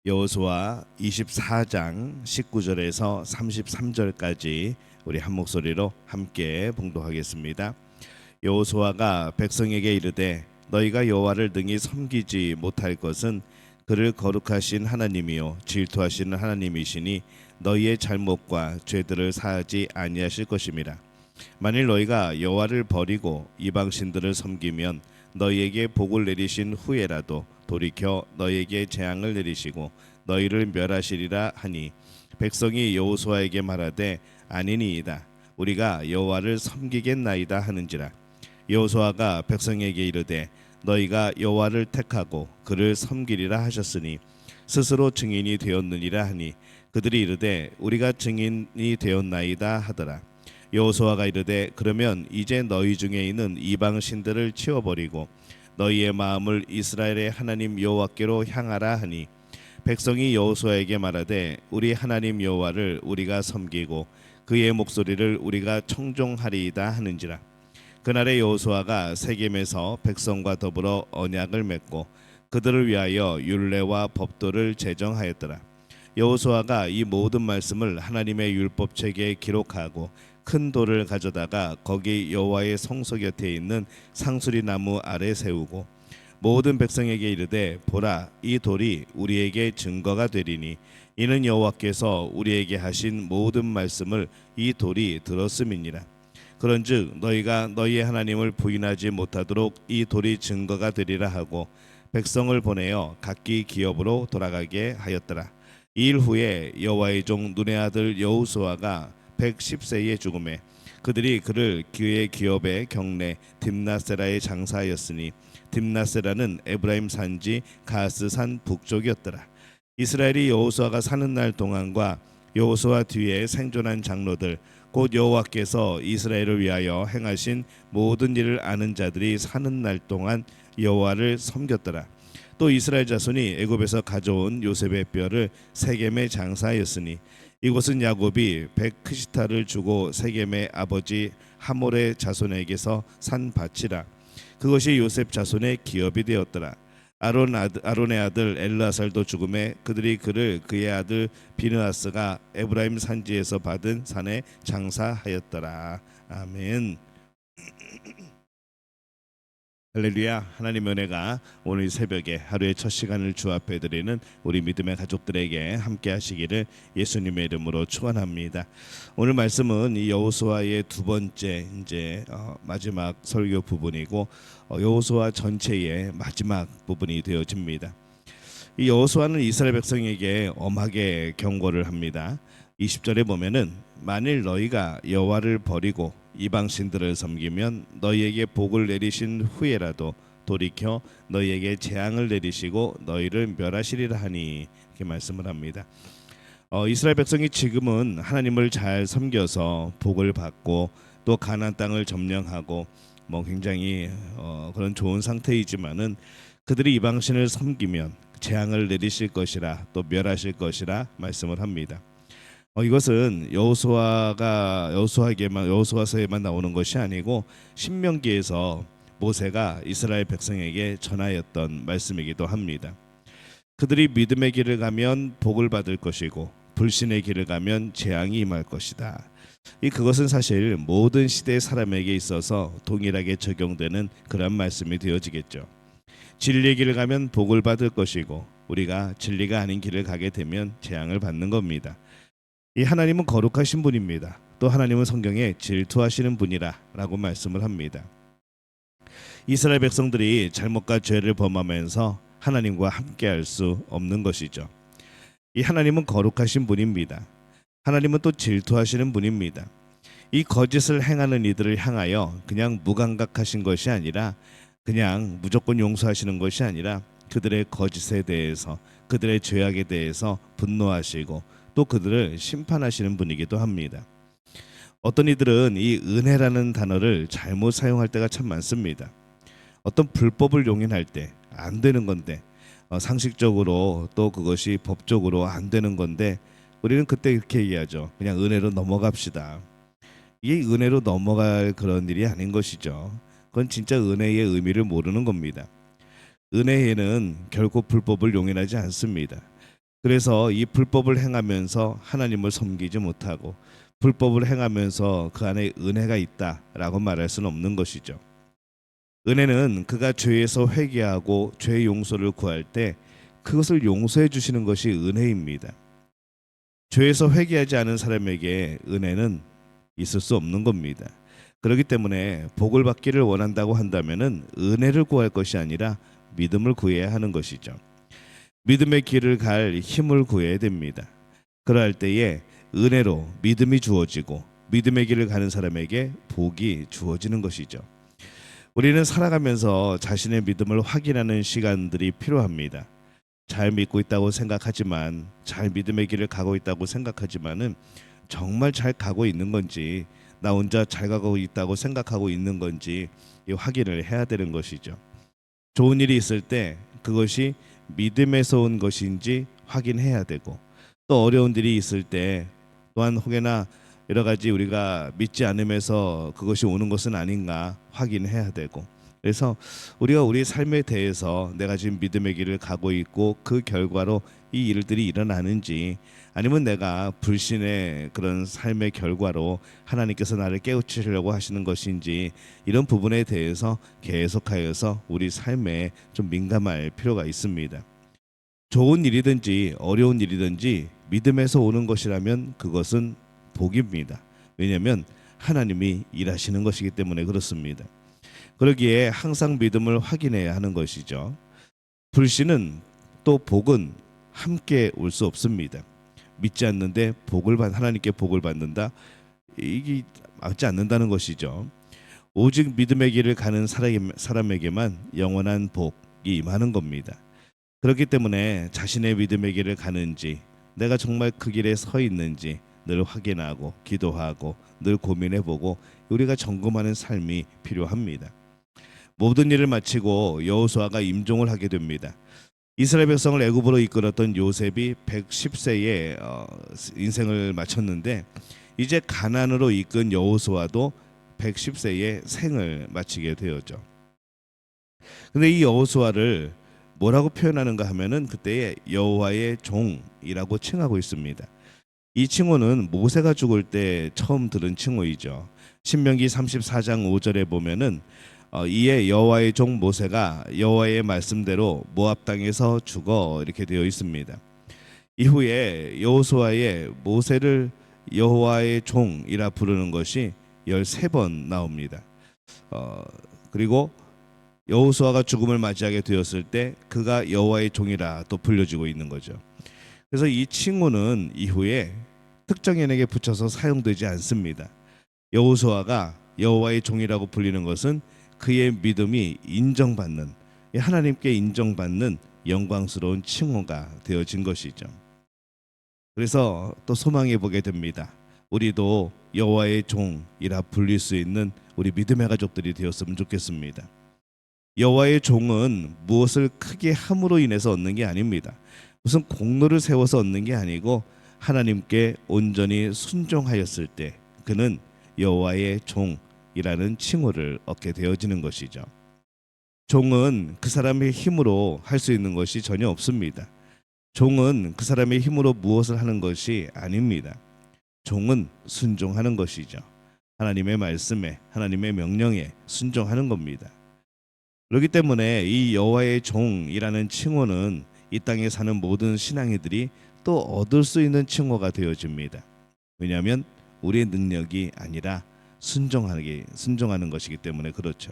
여호수아 24장 19절에서 33절까지 우리 한 목소리로 함께 봉독하겠습니다. 여호수아가 백성에게 이르되 너희가 여호와를 능히 섬기지 못할 것은 그를 거룩하신 하나님이요 질투하시는 하나님이시니 너희의 잘못과 죄들을 사하지 아니하실 것임이라. 만일 너희가 여호와를 버리고 이방 신들을 섬기면 너희에게 복을 내리신 후에라도 돌이켜 너희에게 재앙을 내리시고 너희를 멸하시리라 하니 백성이 여호수아에게 말하되 아니니이다 우리가 여호와를 섬기겠나이다 하는지라. 여호수아가 백성에게 이르되 너희가 여호와를 택하고 그를 섬기리라 하셨으니 스스로 증인이 되었느니라 하니 그들이 이르되 우리가 증인이 되었나이다 하더라. 여호수아가 이르되 그러면 이제 너희 중에 있는 이방 신들을 치워버리고 너희의 마음을 이스라엘의 하나님 여호와께로 향하라 하니 백성이 여호수아에게 말하되 우리 하나님 여호와를 우리가 섬기고 그의 목소리를 우리가 청종하리이다 하는지라. 그날에 여호수아가 세겜에서 백성과 더불어 언약을 맺고 그들을 위하여 율례와 법도를 제정하였더라. 여호수아가 이 모든 말씀을 하나님의 율법책에 기록하고 큰 돌을 가져다가 거기 여호와의 성소 곁에 있는 상수리 나무 아래 세우고 모든 백성에게 이르되 보라 이 돌이 우리에게 증거가 되리니 이는 여호와께서 우리에게 하신 모든 말씀을 이 돌이 들었음이니라. 그런즉 너희가 너희의 하나님을 부인하지 못하도록 이 돌이 증거가 되리라 하고 백성을 보내어 각기 기업으로 돌아가게 하였더라. 이 일 후에 여호와의 종 눈의 아들 여호수아가 110세에 죽음에 그들이 그를 그의 기업의 경내 딥나세라에 장사하였으니 딥나세라는 에브라임 산지 가스산 북쪽이었더라. 이스라엘이 여호수아가 사는 날 동안과 여호수아 뒤에 생존한 장로들 곧 여호와께서 이스라엘을 위하여 행하신 모든 일을 아는 자들이 사는 날 동안 여호와를 섬겼더라. 또 이스라엘 자손이 애굽에서 가져온 요셉의 뼈를 세겜에 장사하였으니 이곳은 야곱이 백크시타를 주고 세겜의 아버지 하몰의 자손에게서 산 밭이라. 그것이 요셉 자손의 기업이 되었더라. 아론의 아들 엘르아살도 죽음에 그들이 그를 그의 아들 비느하스가 에브라임 산지에서 받은 산에 장사하였더라. 아멘. 할렐루야. 하나님의 은혜가 오늘 새벽에 하루의 첫 시간을 주 앞에 드리는 우리 믿음의 가족들에게 함께 하시기를 예수님의 이름으로 축원합니다. 오늘 말씀은 이 여호수아의 두 번째 마지막 설교 부분이고 여호수아 전체의 마지막 부분이 되어집니다. 이 여호수아는 이스라엘 백성에게 엄하게 경고를 합니다. 20절에 보면은 만일 너희가 여호와를 버리고 이방 신들을 섬기면 너희에게 복을 내리신 후에라도 돌이켜 너희에게 재앙을 내리시고 너희를 멸하시리라 하니 이렇게 말씀을 합니다. 이스라엘 백성이 지금은 하나님을 잘 섬겨서 복을 받고 또 가나안 땅을 점령하고 굉장히 그런 좋은 상태이지만은 그들이 이방 신을 섬기면 재앙을 내리실 것이라 또 멸하실 것이라 말씀을 합니다. 이것은 여호수아서에만 나오는 것이 아니고 신명기에서 모세가 이스라엘 백성에게 전하였던 말씀이기도 합니다. 그들이 믿음의 길을 가면 복을 받을 것이고 불신의 길을 가면 재앙이 임할 것이다. 그것은 사실 모든 시대의 사람에게 있어서 동일하게 적용되는 그런 말씀이 되어지겠죠. 진리의 길을 가면 복을 받을 것이고 우리가 진리가 아닌 길을 가게 되면 재앙을 받는 겁니다. 이 하나님은 거룩하신 분입니다. 또 하나님은 성경에 질투하시는 분이라 라고 말씀을 합니다. 이스라엘 백성들이 잘못과 죄를 범하면서 하나님과 함께할 수 없는 것이죠. 이 하나님은 거룩하신 분입니다. 하나님은 또 질투하시는 분입니다. 이 거짓을 행하는 이들을 향하여 그냥 무감각하신 것이 아니라 그냥 무조건 용서하시는 것이 아니라 그들의 거짓에 대해서 그들의 죄악에 대해서 분노하시고 또 그들을 심판하시는 분이기도 합니다. 어떤 이들은 이 은혜라는 단어를 잘못 사용할 때가 참 많습니다. 어떤 불법을 용인할 때 안 되는 건데 상식적으로 또 그것이 법적으로 안 되는 건데 우리는 그때 이렇게 얘기하죠. 그냥 은혜로 넘어갑시다. 이게 은혜로 넘어갈 그런 일이 아닌 것이죠. 그건 진짜 은혜의 의미를 모르는 겁니다. 은혜에는 결코 불법을 용인하지 않습니다. 그래서 이 불법을 행하면서 하나님을 섬기지 못하고 불법을 행하면서 그 안에 은혜가 있다라고 말할 수는 없는 것이죠. 은혜는 그가 죄에서 회개하고 죄 용서를 구할 때 그것을 용서해 주시는 것이 은혜입니다. 죄에서 회개하지 않은 사람에게 은혜는 있을 수 없는 겁니다. 그렇기 때문에 복을 받기를 원한다고 한다면은 은혜를 구할 것이 아니라 믿음을 구해야 하는 것이죠. 믿음의 길을 갈 힘을 구해야 됩니다. 그러할 때에 은혜로 믿음이 주어지고 믿음의 길을 가는 사람에게 복이 주어지는 것이죠. 우리는 살아가면서 자신의 믿음을 확인하는 시간들이 필요합니다. 잘 믿고 있다고 생각하지만, 잘 믿음의 길을 가고 있다고 생각하지만은 정말 잘 가고 있는 건지, 나 혼자 잘 가고 있다고 생각하고 있는 건지 이 확인을 해야 되는 것이죠. 좋은 일이 있을 때 그것이 믿음에서 온 것인지 확인해야 되고, 또 어려운 일이 있을 때 또한 혹여나 여러 가지 우리가 믿지 않으면서 그것이 오는 것은 아닌가 확인해야 되고, 그래서 우리가 우리 삶에 대해서 내가 지금 믿음의 길을 가고 있고 그 결과로 이 일들이 일어나는지, 아니면 내가 불신의 그런 삶의 결과로 하나님께서 나를 깨우치려고 하시는 것인지, 이런 부분에 대해서 계속하여서 우리 삶에 좀 민감할 필요가 있습니다. 좋은 일이든지 어려운 일이든지 믿음에서 오는 것이라면 그것은 복입니다. 왜냐하면 하나님이 일하시는 것이기 때문에 그렇습니다. 그러기에 항상 믿음을 확인해야 하는 것이죠. 불신은 또 복은 함께 올 수 없습니다. 믿지 않는데 하나님께 복을 받는다, 이게 맞지 않는다는 것이죠. 오직 믿음의 길을 가는 사람에게만 영원한 복이 임하는 겁니다. 그렇기 때문에 자신의 믿음의 길을 가는지, 내가 정말 그 길에 서 있는지 늘 확인하고 기도하고 늘 고민해보고 우리가 점검하는 삶이 필요합니다. 모든 일을 마치고 여호수아가 임종을 하게 됩니다. 이스라엘 백성을 애굽으로 이끌었던 요셉이 110세에 인생을 마쳤는데, 이제 가나안으로 이끈 여호수아도 110세에 생을 마치게 되었죠. 근데 이 여호수아를 뭐라고 표현하는가 하면은 그때의 여호와의 종이라고 칭하고 있습니다. 이 칭호는 모세가 죽을 때 처음 들은 칭호이죠. 신명기 34장 5절에 보면은 이에 여호와의 종 모세가 여호와의 말씀대로 모압 땅에서 죽어, 이렇게 되어 있습니다. 이후에 여호수아의 모세를 여호와의 종이라 부르는 것이 13번 나옵니다. 그리고 여호수아가 죽음을 맞이하게 되었을 때 그가 여호와의 종이라 또 불려지고 있는 거죠. 그래서 이 칭호는 이후에 특정인에게 붙여서 사용되지 않습니다. 여호수아가 여호와의 종이라고 불리는 것은 그의 믿음이 인정받는, 하나님께 인정받는 영광스러운 칭호가 되어진 것이죠. 그래서 또 소망해 보게 됩니다. 우리도 여호와의 종이라 불릴 수 있는 우리 믿음의 가족들이 되었으면 좋겠습니다. 여호와의 종은 무엇을 크게 함으로 인해서 얻는 게 아닙니다. 무슨 공로를 세워서 얻는 게 아니고 하나님께 온전히 순종하였을 때 그는 여호와의 종이라는 칭호를 얻게 되어지는 것이죠. 종은 그 사람의 힘으로 할 수 있는 것이 전혀 없습니다. 종은 그 사람의 힘으로 무엇을 하는 것이 아닙니다. 종은 순종하는 것이죠. 하나님의 말씀에, 하나님의 명령에 순종하는 겁니다. 그렇기 때문에 이 여호와의 종이라는 칭호는 이 땅에 사는 모든 신앙이들이 또 얻을 수 있는 칭호가 되어집니다. 왜냐하면 우리의 능력이 아니라 순종하는 것이기 때문에 그렇죠.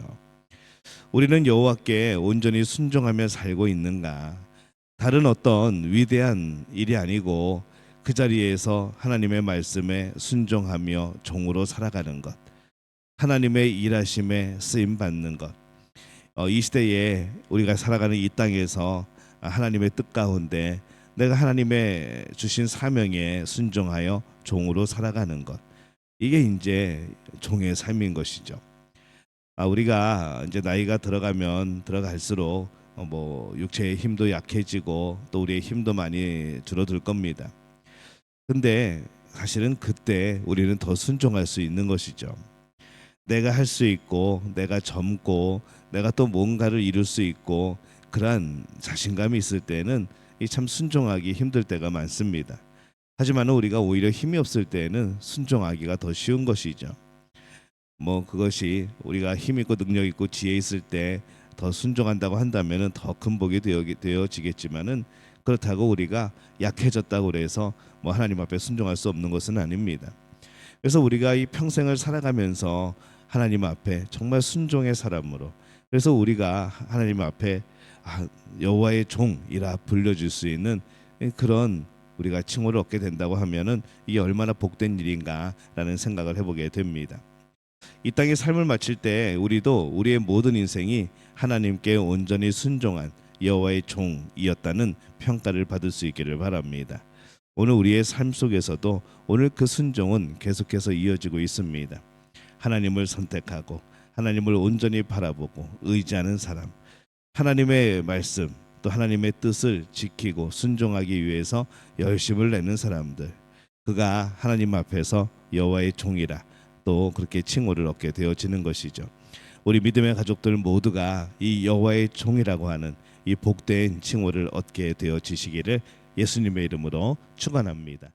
우리는 여호와께 온전히 순종하며 살고 있는가? 다른 어떤 위대한 일이 아니고 그 자리에서 하나님의 말씀에 순종하며 종으로 살아가는 것, 하나님의 일하심에 쓰임 받는 것, 이 시대에 우리가 살아가는 이 땅에서 하나님의 뜻 가운데 내가 하나님의 주신 사명에 순종하여 종으로 살아가는 것, 이게 이제 종의 삶인 것이죠. 우리가 이제 나이가 들어갈수록 육체의 힘도 약해지고 또 우리의 힘도 많이 줄어들 겁니다. 근데 사실은 그때 우리는 더 순종할 수 있는 것이죠. 내가 할 수 있고 내가 젊고 내가 또 뭔가를 이룰 수 있고 그러한 자신감이 있을 때는 이 참 순종하기 힘들 때가 많습니다. 하지만 우리가 오히려 힘이 없을 때에는 순종하기가 더 쉬운 것이죠. 뭐 그것이 우리가 힘 있고 능력 있고 지혜 있을 때 더 순종한다고 한다면은 더 큰 복이 되어지겠지만은 그렇다고 우리가 약해졌다고 해서 뭐 하나님 앞에 순종할 수 없는 것은 아닙니다. 그래서 우리가 이 평생을 살아가면서 하나님 앞에 정말 순종의 사람으로, 그래서 우리가 하나님 앞에 여호와의 종이라 불려줄 수 있는 그런 우리가 칭호를 얻게 된다고 하면은 이게 얼마나 복된 일인가라는 생각을 해보게 됩니다. 이 땅의 삶을 마칠 때 우리도 우리의 모든 인생이 하나님께 온전히 순종한 여호와의 종이었다는 평가를 받을 수 있기를 바랍니다. 오늘 우리의 삶 속에서도 오늘 그 순종은 계속해서 이어지고 있습니다. 하나님을 선택하고 하나님을 온전히 바라보고 의지하는 사람, 하나님의 말씀 또 하나님의 뜻을 지키고 순종하기 위해서 열심을 내는 사람들, 그가 하나님 앞에서 여호와의 종이라 또 그렇게 칭호를 얻게 되어지는 것이죠. 우리 믿음의 가족들 모두가 이 여호와의 종이라고 하는 이 복된 칭호를 얻게 되어지시기를 예수님의 이름으로 축원합니다.